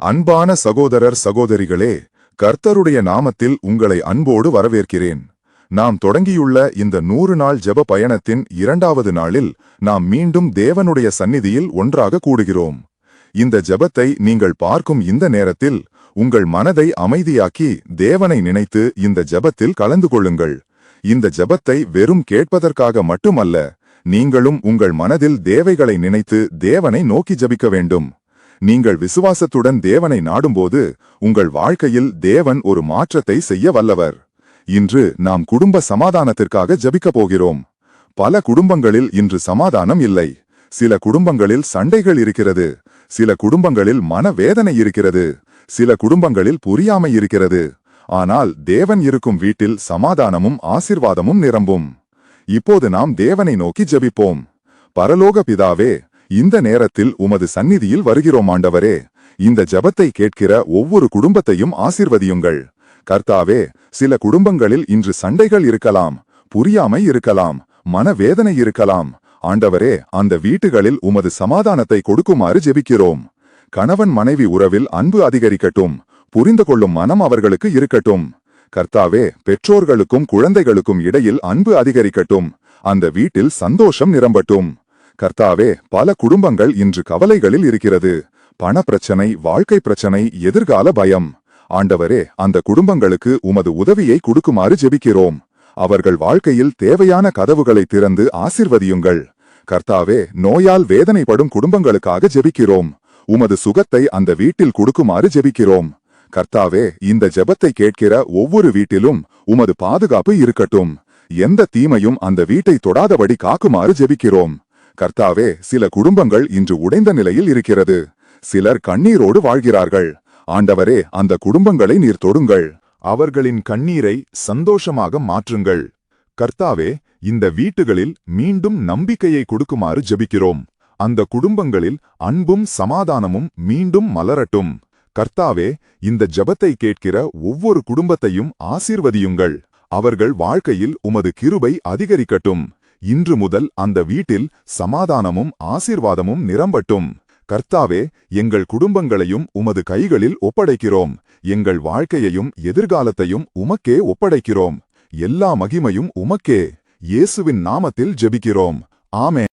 அன்பான சகோதரர் சகோதரிகளே, கர்த்தருடைய நாமத்தில் உங்களை அன்போடு வரவேற்கிறேன். நாம் தொடங்கியுள்ள இந்த 100 நாள் ஜெப பயணத்தின் 2வது நாளில் நாம் மீண்டும் தேவனுடைய சந்நிதியில் ஒன்றாக கூடுகிறோம். இந்த ஜெபத்தை நீங்கள் பார்க்கும் இந்த நேரத்தில் உங்கள் மனதை அமைதியாக்கி தேவனை நினைத்து இந்த ஜெபத்தில் கலந்து கொள்ளுங்கள். இந்த ஜெபத்தை வெறும் கேட்பதற்காக மட்டுமல்ல, நீங்களும் உங்கள் மனதில் தேவைகளை நினைத்து தேவனை நோக்கி ஜெபிக்க வேண்டும். நீங்கள் விசுவாசத்துடன் தேவனை நாடும்போது உங்கள் வாழ்க்கையில் தேவன் ஒரு மாற்றத்தை செய்ய வல்லவர். இன்று நாம் குடும்ப சமாதானத்திற்காக ஜெபிக்கப் போகிறோம். பல குடும்பங்களில் இன்று சமாதானம் இல்லை. சில குடும்பங்களில் சண்டைகள் இருக்கிறது. சில குடும்பங்களில் மனவேதனை இருக்கிறது. சில குடும்பங்களில் புரியாமை இருக்கிறது. ஆனால் தேவன் இருக்கும் வீட்டில் சமாதானமும் ஆசீர்வாதமும் நிரம்பும். இப்போது நாம் தேவனை நோக்கி ஜெபிப்போம். பரலோக பிதாவே, இந்த நேரத்தில் உமது சந்நிதியில் வருகிறோம் ஆண்டவரே. இந்த ஜெபத்தை கேட்கிற ஒவ்வொரு குடும்பத்தையும் ஆசீர்வதியுங்கள். கர்த்தாவே, சில குடும்பங்களில் இன்று சண்டைகள் இருக்கலாம், புரியாமை இருக்கலாம், மனவேதனை இருக்கலாம். ஆண்டவரே, அந்த வீட்டுகளில் உமது சமாதானத்தை கொடுக்குமாறு ஜெபிக்கிறோம். கணவன் மனைவி உறவில் அன்பு அதிகரிக்கட்டும். புரிந்து கொள்ளும் மனம் அவர்களுக்கு இருக்கட்டும். கர்த்தாவே, பெற்றோர்களுக்கும் குழந்தைகளுக்கும் இடையில் அன்பு அதிகரிக்கட்டும். அந்த வீட்டில் சந்தோஷம் நிரம்பட்டும். கர்த்தாவே, பல குடும்பங்கள் இன்று கவலைகளில் இருக்கிறது. பண பிரச்சனை, வாழ்க்கை பிரச்சனை, எதிர்கால பயம். ஆண்டவரே, அந்த குடும்பங்களுக்கு உமது உதவியை கொடுக்குமாறு ஜெபிக்கிறோம். அவர்கள் வாழ்க்கையில் தேவையான கதவுகளை திறந்து ஆசீர்வதியுங்கள். கர்த்தாவே, நோயால் வேதனைப்படும் குடும்பங்களுக்காக ஜெபிக்கிறோம். உமது சுகத்தை அந்த வீட்டில் கொடுக்குமாறு ஜெபிக்கிறோம். கர்த்தாவே, இந்த ஜெபத்தை கேட்கிற ஒவ்வொரு வீட்டிலும் உமது பாதுகாப்பு இருக்கட்டும். எந்த தீமையும் அந்த வீட்டை தொடாதபடி காக்குமாறு ஜெபிக்கிறோம். கர்த்தாவே, சில குடும்பங்கள் இன்று உடைந்த நிலையில் இருக்கிறது. சிலர் கண்ணீரோடு வாழ்கிறார்கள். ஆண்டவரே, அந்த குடும்பங்களை நீர் தொடுங்கள். அவர்களின் கண்ணீரை சந்தோஷமாக மாற்றுங்கள். கர்த்தாவே, இந்த வீட்டுகளில் மீண்டும் நம்பிக்கையை கொடுக்குமாறு ஜெபிக்கிறோம். அந்த குடும்பங்களில் அன்பும் சமாதானமும் மீண்டும் மலரட்டும். கர்த்தாவே, இந்த ஜெபத்தை கேட்கிற ஒவ்வொரு குடும்பத்தையும் ஆசீர்வதியுங்கள். அவர்கள் வாழ்க்கையில் உமது கிருபை அதிகரிக்கட்டும். இன்று முதல் அந்த வீட்டில் சமாதானமும் ஆசீர்வாதமும் நிரம்பட்டும். கர்த்தாவே, எங்கள் குடும்பங்களையும் உமது கைகளில் ஒப்படைக்கிறோம். எங்கள் வாழ்க்கையையும் எதிர்காலத்தையும் உமக்கே ஒப்படைக்கிறோம். எல்லா மகிமையும் உமக்கே. இயேசுவின் நாமத்தில் ஜெபிக்கிறோம். ஆமென்.